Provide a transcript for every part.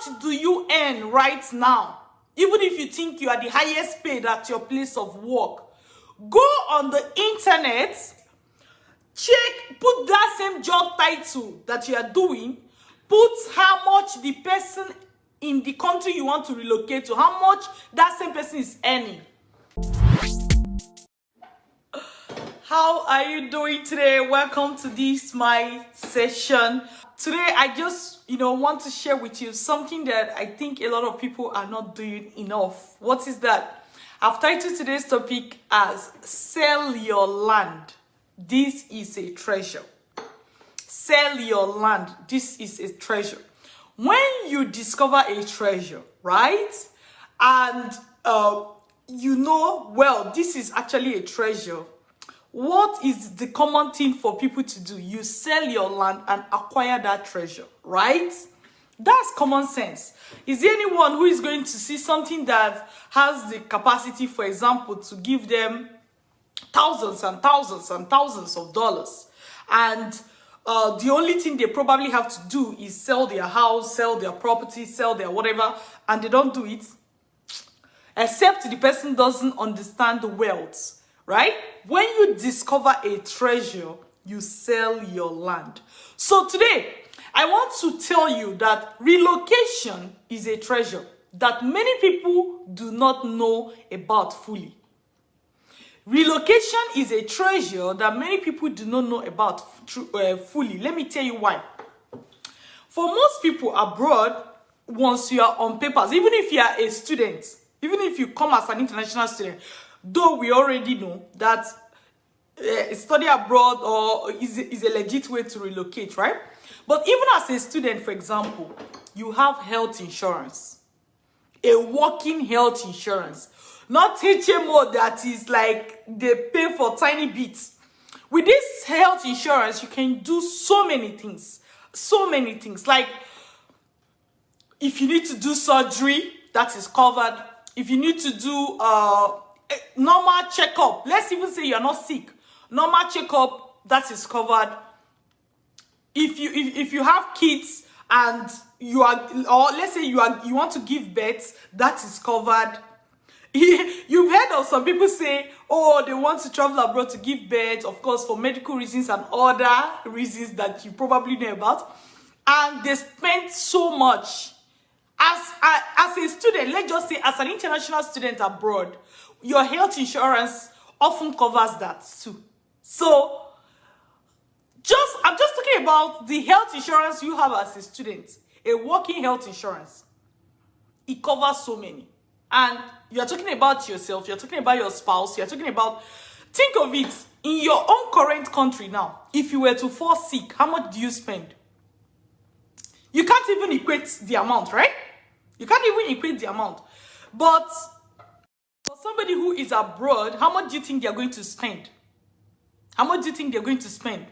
much do you earn right now? Even if you think you are the highest paid at your place of work, go on the internet, check, put that same job title that you are doing, put how much the person in the country you want to relocate to, how much that same person is earning. How are you doing today? Welcome to this my session. Today I just want to share with you something that I think a lot of people are not doing enough. What is that? I've titled today's topic as sell your land. This is a treasure. Sell your land. This is a treasure. When you discover a treasure, right? And well, this is actually a treasure. What is the common thing for people to do? You sell your land and acquire that treasure, right? That's common sense. Is there anyone who is going to see something that has the capacity, for example, to give them thousands and thousands and thousands of dollars, and the only thing they probably have to do is sell their house, sell their property, sell their whatever, and they don't do it? Except the person doesn't understand the wealth. Right? When you discover a treasure, you sell your land. So today, I want to tell you that relocation is a treasure that many people do not know about fully. Relocation is a treasure that many people do not know about fully. Let me tell you why. For most people abroad, once you are on papers, even if you are a student, even if you come as an international student, though we already know that study abroad or is a legit way to relocate, right? But even as a student, for example, you have health insurance, a working health insurance, not HMO that is like they pay for tiny bits. With this health insurance, you can do so many things. Like if you need to do surgery, that is covered. If you need to do normal checkup, let's even say you're not sick, normal checkup, that is covered. If you have kids and you are, or let's say you want to give birth, that is covered. You've heard of some people say, oh, they want to travel abroad to give birth, of course, for medical reasons and other reasons that you probably know about, and they spend so much. As a student, let's just say as an international student abroad, your health insurance often covers that too. So I'm just talking about the health insurance you have as a student, a working health insurance. It covers so many. And you're talking about yourself, you're talking about your spouse, you're talking about, think of it, in your own current country now, if you were to fall sick, how much do you spend? You can't even equate the amount, right? You can't even equate the amount. But for somebody who is abroad, how much do you think they're going to spend? How much do you think they're going to spend?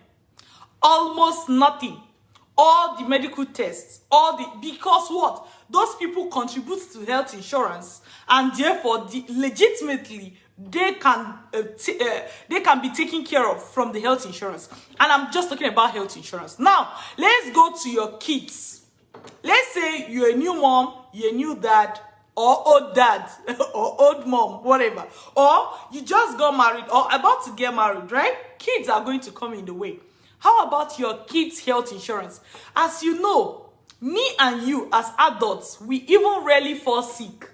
Almost nothing. All the medical tests, because what? Those people contribute to health insurance, and therefore, legitimately, they can be taken care of from the health insurance. And I'm just talking about health insurance. Now, let's go to your kids. Let's say you're a new mom, you're a new dad, or old dad, or old mom, whatever. Or you just got married, or about to get married, right? Kids are going to come in the way. How about your kids' health insurance? As you know, me and you as adults, we even rarely fall sick.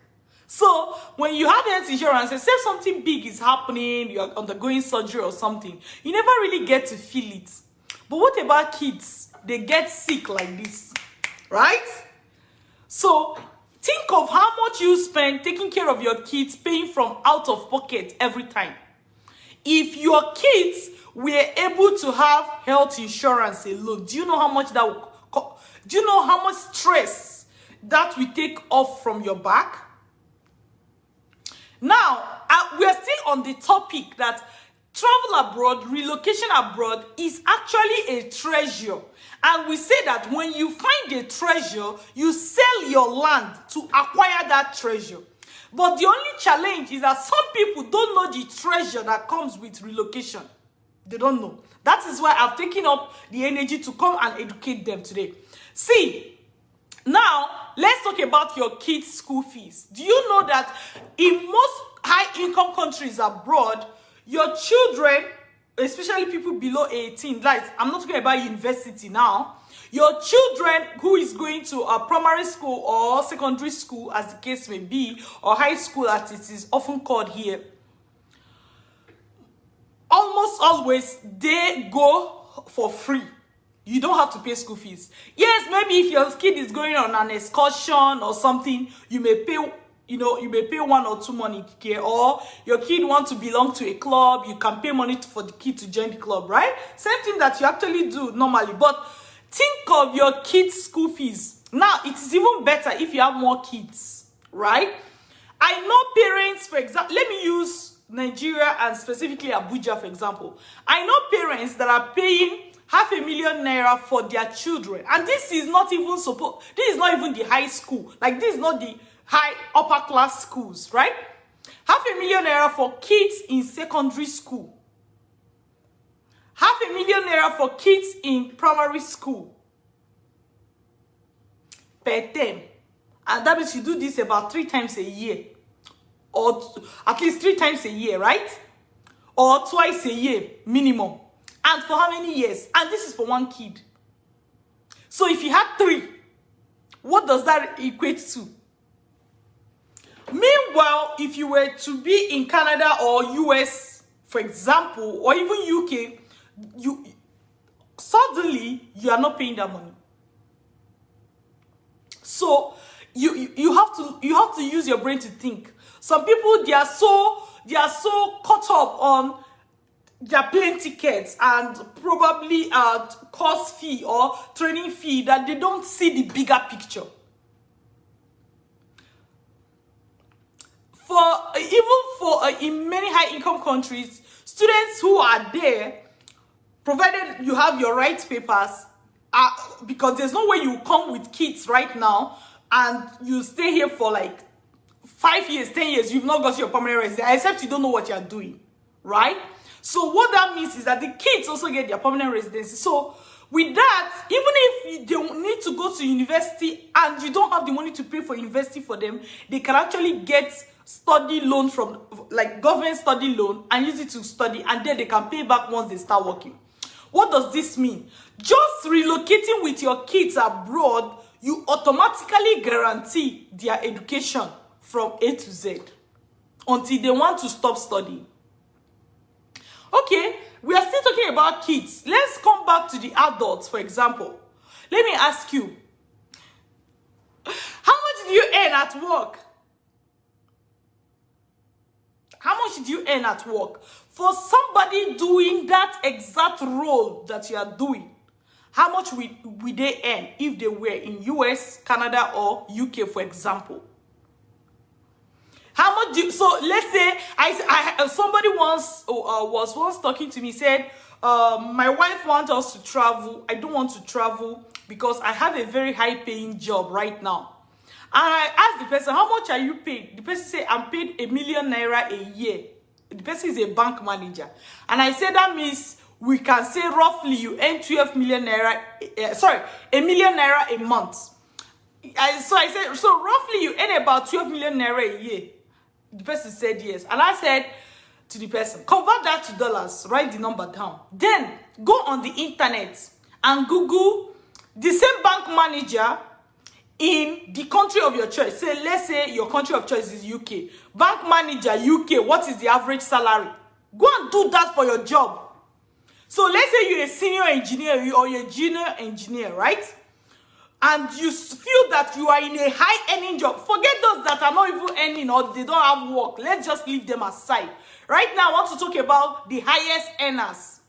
So when you have health insurance, except something big is happening, you're undergoing surgery or something, you never really get to feel it. But what about kids? They get sick like this, right? So think of how much you spend taking care of your kids, paying from out of pocket every time. If your kids were able to have health insurance alone, do you know how much that will do you know how much stress that will take off from your back? Now, we are still on the topic that travel abroad, relocation abroad is actually a treasure. And we say that when you find a treasure, you sell your land to acquire that treasure. But the only challenge is that some people don't know the treasure that comes with relocation. They don't know. That is why I've taken up the energy to come and educate them today. See, now let's talk about your kids' school fees. Do you know that in most high-income countries abroad, your children, especially people below 18, like I'm not talking about university now, your children who is going to a primary school or secondary school, as the case may be, or high school as it is often called here, almost always they go for free. You don't have to pay school fees. Yes, maybe if your kid is going on an excursion or something, you may pay, you may pay 1 or 2 money here, or your kid wants to belong to a club, you can pay money for the kid to join the club, right? Same thing that you actually do normally. But think of your kids' school fees. Now, it is even better if you have more kids, right? I know parents, for example, let me use Nigeria and specifically Abuja, for example. I know parents that are paying 500,000 naira for their children, and this is not even this is not even the high school, like this is not the high upper class schools, right? 500,000 naira for kids in secondary school, 500,000 naira for kids in primary school per term. And that means you do this about 3 times a year, or at least 3 times a year, right? Or twice a year minimum. And for how many years? And this is for 1 kid. So if you had 3, what does that equate to? Meanwhile, if you were to be in Canada or US, for example, or even UK, suddenly you are not paying that money. So you have to use your brain to think. Some people, they are so caught up on their plane tickets and probably course fee or training fee that they don't see the bigger picture. In many high-income countries, students who are there, provided you have your right papers, because there's no way you come with kids right now and you stay here for like 5 years, 10 years, you've not got your permanent residence, except you don't know what you're doing, right? So what that means is that the kids also get their permanent residency. So with that, even if they need to go to university and you don't have the money to pay for university for them, they can actually get study loan from, like, government study loan, and use it to study, and then they can pay back once they start working. What does this mean? Just relocating with your kids abroad, you automatically guarantee their education from A to Z until they want to stop studying. Okay, we are still talking about kids. Let's come back to the adults, for example. Let me ask you, how much do you earn at work? How much do you earn at work? For somebody doing that exact role that you are doing, how much will they earn if they were in US, Canada, or UK, for example? How much do you, so let's say somebody once was once talking to me, said, my wife wants us to travel. I don't want to travel because I have a very high paying job right now. And I asked the person, how much are you paid? The person said, I'm paid 1 million naira a year. The person is a bank manager. And I said, that means we can say roughly you earn 12 million naira, 1 million naira a month. So I said, so roughly you earn about 12 million naira a year. The person said yes. And I said to the person, convert that to dollars, write the number down. Then go on the internet and Google the same bank manager in the country of your choice. Say, let's say your country of choice is UK. Bank manager, UK, what is the average salary? Go and do that for your job. So let's say you're a senior engineer or you're a junior engineer, right? And you feel that you are in a high-earning job. Forget those that are not even earning or they don't have work. Let's just leave them aside. Right now, I want to talk about the highest earners.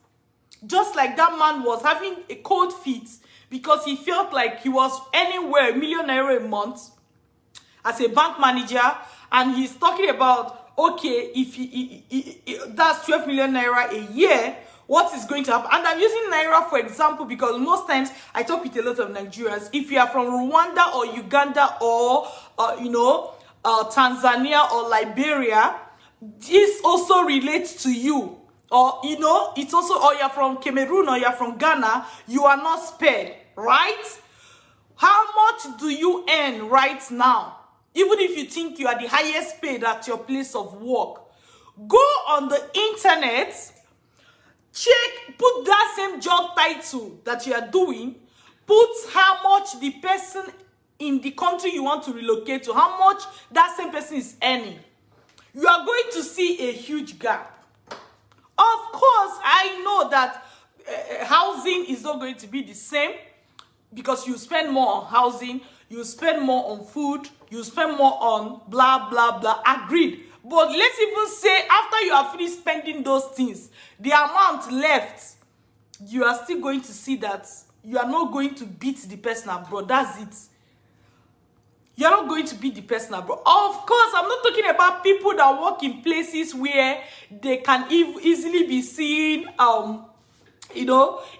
Just like that man was having a cold feet because he felt like he was anywhere 1 million naira a month as a bank manager. And he's talking about, okay, if that's 12 million naira a year, what is going to happen? And I'm using naira for example because most times I talk with a lot of Nigerians. If you are from Rwanda or Uganda or Tanzania or Liberia, this also relates to you. Or it's also, or you're from Cameroon or you're from Ghana, you are not spared, right? How much do you earn right now? Even if you think you are the highest paid at your place of work, go on the internet, check, put that same job title that you are doing, put how much the person in the country you want to relocate to, how much that same person is earning. You are going to see a huge gap. Of course, I know that housing is not going to be the same, because you spend more on housing, you spend more on food, you spend more on blah, blah, blah. Agreed. But let's even say after you have finished spending those things, the amount left, you are still going to see that you are not going to beat the person abroad. That's it. You're not going to beat the person abroad. Of course, I'm not talking about people that work in places where they can easily be seen,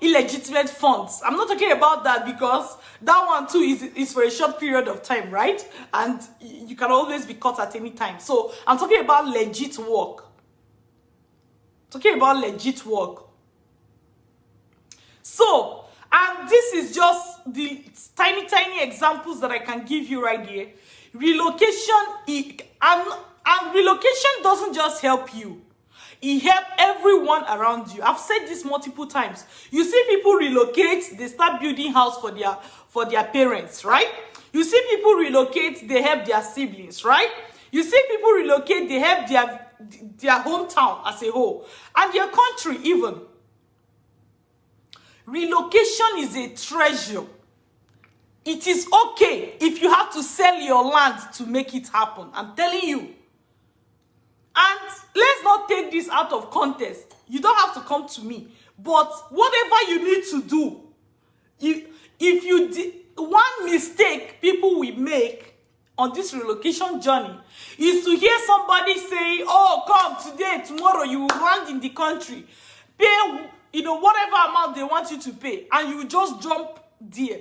illegitimate funds. I'm not talking about that, because that one too is for a short period of time, right? And you can always be caught at any time. So I'm talking about legit work. Talking about legit work. So, and this is just the tiny examples that I can give you right here. Relocation, and relocation doesn't just help you. It helps everyone around you. I've said this multiple times. You see people relocate, they start building house for their parents, right? You see people relocate, they help their siblings, right? You see people relocate, they help their hometown as a whole, and their country even. Relocation is a treasure. It is okay if you have to sell your land to make it happen. I'm telling you. And let's not take this out of context. You don't have to come to me. But whatever you need to do, if you one mistake people will make on this relocation journey is to hear somebody say, oh, come today, tomorrow you will land in the country. Pay, whatever amount they want you to pay, and you just jump there.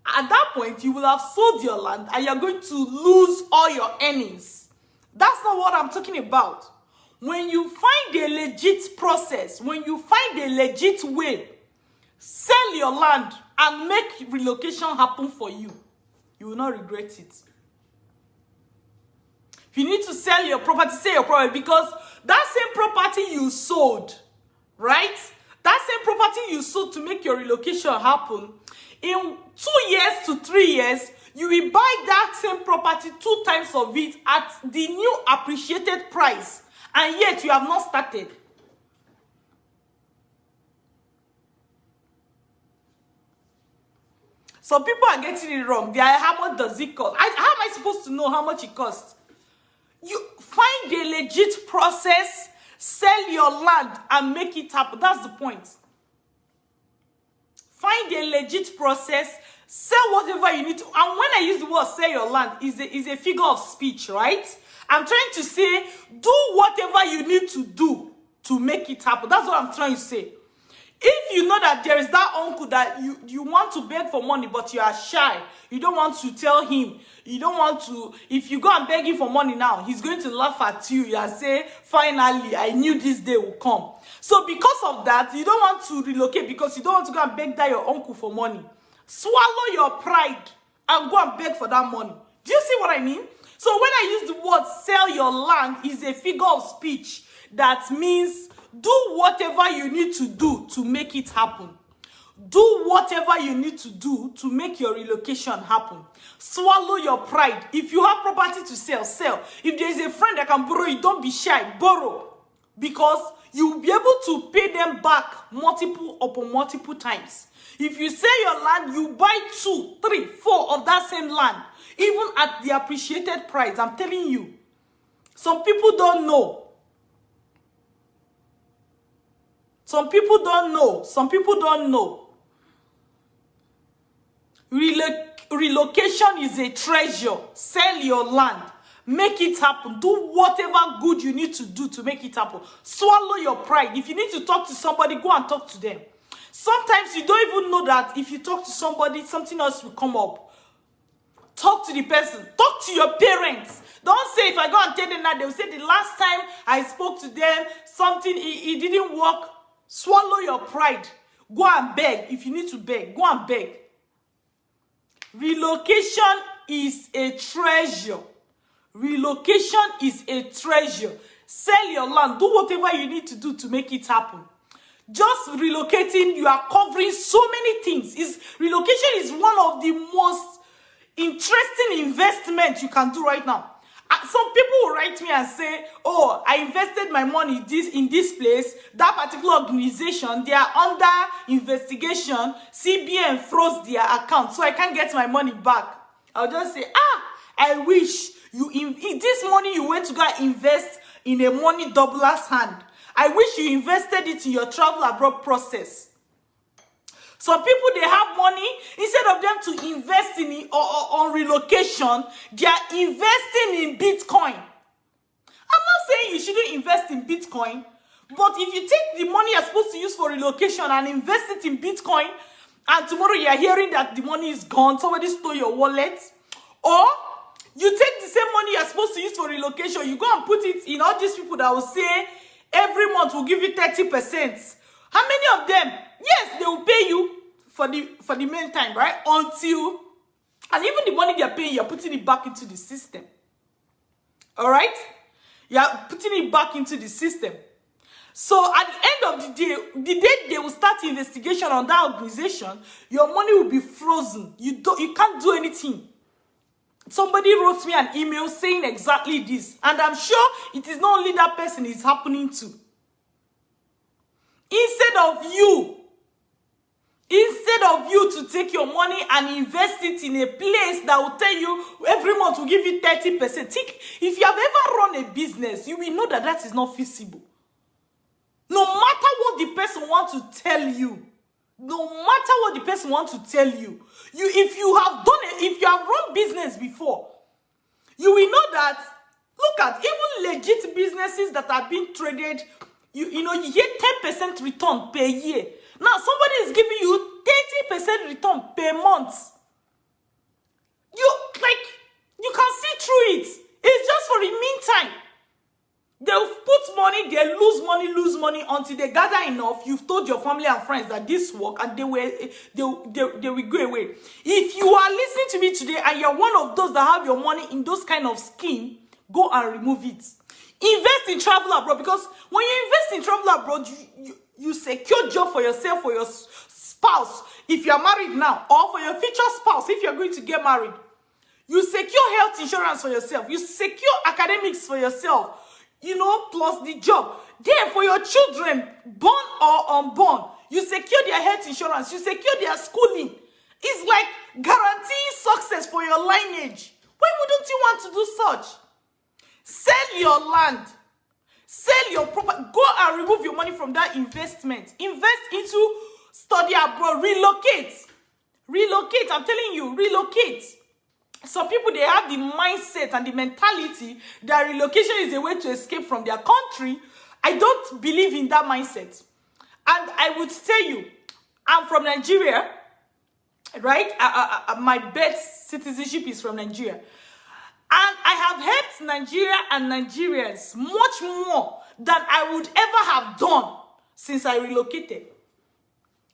At that point, you will have sold your land and you're going to lose all your earnings. That's not what I'm talking about. When you find a legit process, when you find a legit way, sell your land and make relocation happen for you. You will not regret it. If you need to sell your property, sell your property, because that same property you sold, right? That same property you sold to make your relocation happen, in 2 years to 3 years, you will buy that same property 2 times of it at the new appreciated price, and yet you have not started. Some people are getting it wrong. They are, how much does it cost? How am I supposed to know how much it costs? You find a legit process, sell your land, and make it happen. That's the point. Find a legit process, sell whatever you need to. And when I use the word sell your land, is a figure of speech, right? I'm trying to say, do whatever you need to do to make it happen. That's what I'm trying to say. If you know that there is that uncle that you want to beg for money, but you are shy, you don't want to tell him, you don't want to, if you go and beg him for money now, he's going to laugh at you and say, finally, I knew this day will come. So because of that, you don't want to relocate, because you don't want to go and beg that your uncle for money. Swallow your pride and go and beg for that money. Do you see what I mean? So when I use the word sell your land, is a figure of speech that means do whatever you need to do to make it happen. Do whatever you need to do to make your relocation happen. Swallow your pride. If you have property to sell, sell. If there is a friend that can borrow you, don't be shy, borrow. Because you will be able to pay them back multiple upon multiple times. If you sell your land, you buy 2, 3, 4 of that same land, even at the appreciated price. I'm telling you. Some people don't know. Some people don't know. Some people don't know. Relocation is a treasure. Sell your land. Make it happen. Do whatever good you need to do to make it happen. Swallow your pride. If you need to talk to somebody, go and talk to them. Sometimes you don't even know that if you talk to somebody, something else will come up. Talk to the person. Talk to your parents. Don't say, if I go and tell them that, they will say, the last time I spoke to them, something, it didn't work. Swallow your pride. Go and beg. If you need to beg, go and beg. Relocation is a treasure. Relocation is a treasure. Sell your land. Do whatever you need to do to make it happen. Just relocating, you are covering so many things. Relocation is one of the most interesting investments you can do right now. Some people will write me and say, oh, I invested my money in this place, that particular organization, they are under investigation, CBN froze their account, so I can't get my money back. I'll just say, I wish this money you went to go invest in a money doubler's hand. I wish you invested it in your travel abroad process. Some people, they have money, instead of them to invest in it or on relocation, they are investing in Bitcoin. I'm not saying you shouldn't invest in Bitcoin, but if you take the money you're supposed to use for relocation and invest it in Bitcoin, and tomorrow you're hearing that the money is gone, somebody stole your wallet, or you take the same money you're supposed to use for relocation, you go and put it in all these people that will say, every month will give you 30%. How many of them? Yes, they will pay you for the meantime, right? Until, and even the money they're paying, you're putting it back into the system. All right? You're putting it back into the system. So at the end of the day they will start investigation on that organization, your money will be frozen. You can't do anything. Somebody wrote me an email saying exactly this, and I'm sure it is not only that person it's happening to. Instead of you to take your money and invest it in a place that will tell you every month will give you 30%. If you have ever run a business, you will know that that is not feasible. No matter what the person wants to tell you, if you have run business before, you will know that, look at even legit businesses that are being traded, you know, you get 10% return per year. Now, somebody is giving you 30% return per month. You can see through it. It's just for the meantime. They'll put money, they lose money until they gather enough. You've told your family and friends that this work, and they will go away. If you are listening to me today and you're one of those that have your money in those kind of scheme, go and remove it. Invest in travel abroad, because when you invest in travel abroad, you secure job for yourself, for your spouse, if you are married now, or for your future spouse, if you're going to get married. You secure health insurance for yourself. You secure academics for yourself, you know, plus the job. Then for your children, born or unborn, you secure their health insurance. You secure their schooling. It's like guaranteeing success for your lineage. Why wouldn't you want to do such? Sell your land. Sell your property. Go and remove your money from that investment. Invest into study abroad. Relocate. Relocate. I'm telling you, relocate. Some people, they have the mindset and the mentality that relocation is a way to escape from their country. I don't believe in that mindset. And I would tell you, I'm from Nigeria, right? My birth citizenship is from Nigeria. And I have helped Nigeria and Nigerians much more than I would ever have done since I relocated.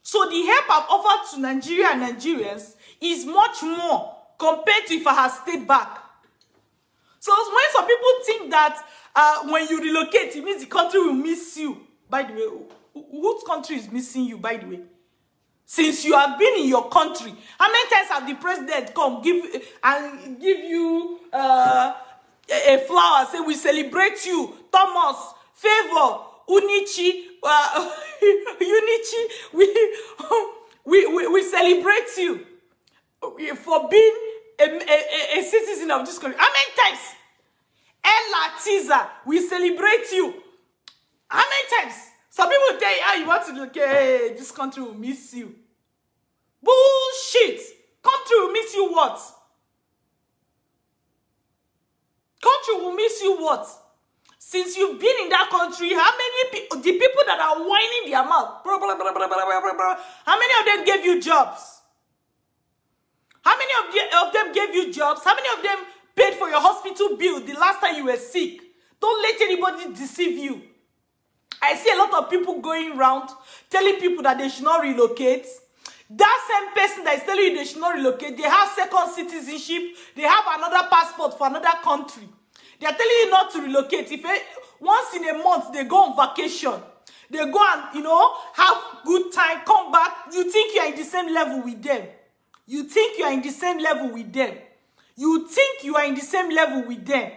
So the help I've offered to Nigeria and Nigerians is much more compared to if I had stayed back. So when some people think that when you relocate, it means the country will miss you. By the way, whose country is missing you, by the way? Since you have been in your country, how many times have the president come give you a flower, say we celebrate you, Thomas, Favor, Unichi, we celebrate you for being a citizen of this country. How many times? Ella Tiza, we celebrate you. How many times? Some people tell you, you want to look, hey, this country will miss you. Bullshit. Country will miss you what? Country will miss you what? Since you've been in that country, how many people, the people that are whining their mouth, how many of them gave you jobs? How many of them gave you jobs? How many of them paid for your hospital bill the last time you were sick? Don't let anybody deceive you. I see a lot of people going around telling people that they should not relocate. That same person that is telling you they should not relocate, they have second citizenship, they have another passport for another country. They are telling you not to relocate. Once in a month they go on vacation, they go and have good time, come back. You think you are in the same level with them. You think you are in the same level with them. You think you are in the same level with them.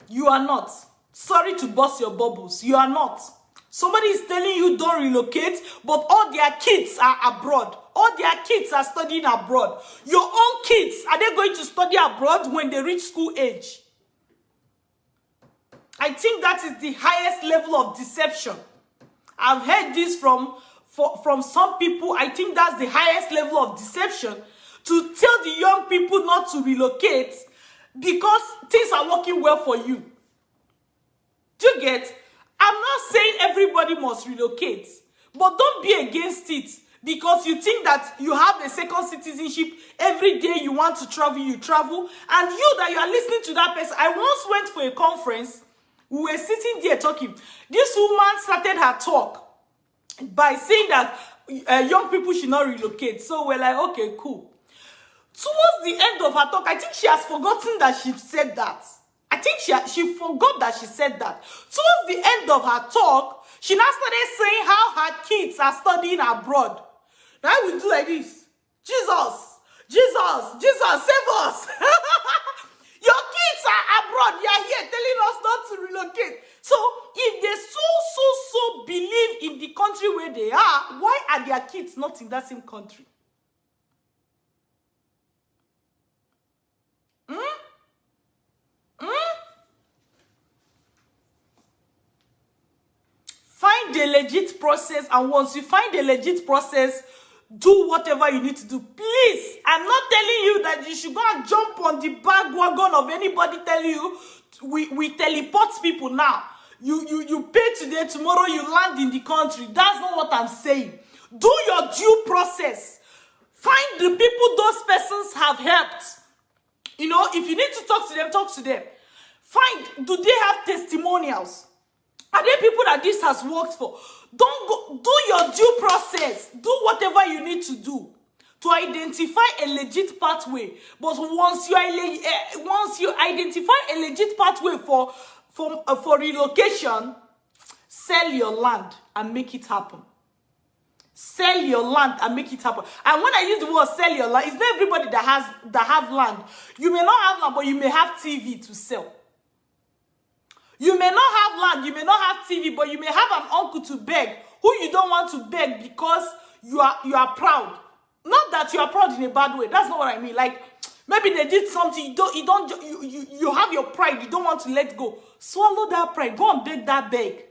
You are not. Sorry to burst your bubbles. You are not. Somebody is telling you don't relocate, but all their kids are abroad. All their kids are studying abroad. Your own kids, are they going to study abroad when they reach school age? I think that is the highest level of deception. I've heard this from some people. I think that's the highest level of deception, to tell the young people not to relocate because things are working well for you. Do you get? I'm not saying everybody must relocate, but don't be against it because you think that you have a second citizenship. Every day you want to travel, you travel. And you that you are listening to that person. I once went for a conference. We were sitting there talking. This woman started her talk by saying that young people should not relocate. So we're like, okay, cool. Towards the end of her talk, I think she has forgotten that she said that. I think she forgot that she said that. Towards the end of her talk, she now started saying how her kids are studying abroad. Now I will do like this. Jesus, Jesus, Jesus, save us. Your kids are abroad. You are here telling us not to relocate. So if they so believe in the country where they are, why are their kids not in that same country? Find the legit process, and once you find the legit process, do whatever you need to do. Please, I'm not telling you that you should go and jump on the bandwagon of anybody telling you we teleport people now. You pay today, tomorrow you land in the country. That's not what I'm saying. Do your due process. Find the people those persons have helped. If you need to talk to them, talk to them. Find, do they have testimonials? Are there people that this has worked for? Don't go, do your due process. Do whatever you need to do to identify a legit pathway. But once you identify a legit pathway for relocation, sell your land and make it happen. Sell your land and make it happen. And when I use the word sell your land, it's not everybody that have land. You may not have land, but you may have TV to sell. You may not have land, you may not have TV, but you may have an uncle to beg, who you don't want to beg because you are proud. Not that you are proud in a bad way. That's not what I mean. Like, maybe they did something, you have your pride, you don't want to let go. Swallow that pride. Go and beg that beg.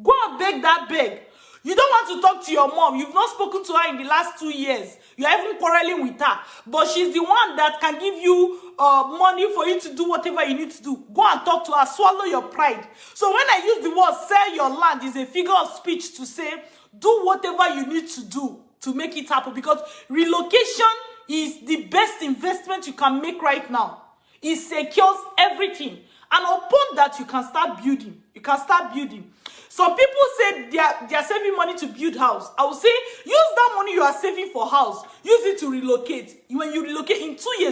Go and beg that beg. You don't want to talk to your mom. You've not spoken to her in the last 2 years. You're even quarreling with her. But she's the one that can give you money for you to do whatever you need to do. Go and talk to her. Swallow your pride. So when I use the word sell your land, is a figure of speech to say do whatever you need to do to make it happen. Because relocation is the best investment you can make right now. It secures everything. And upon that, you can start building. You can start building. Some people say they are saving money to build house. I will say, use that money you are saving for house. Use it to relocate. When you relocate in 2 years,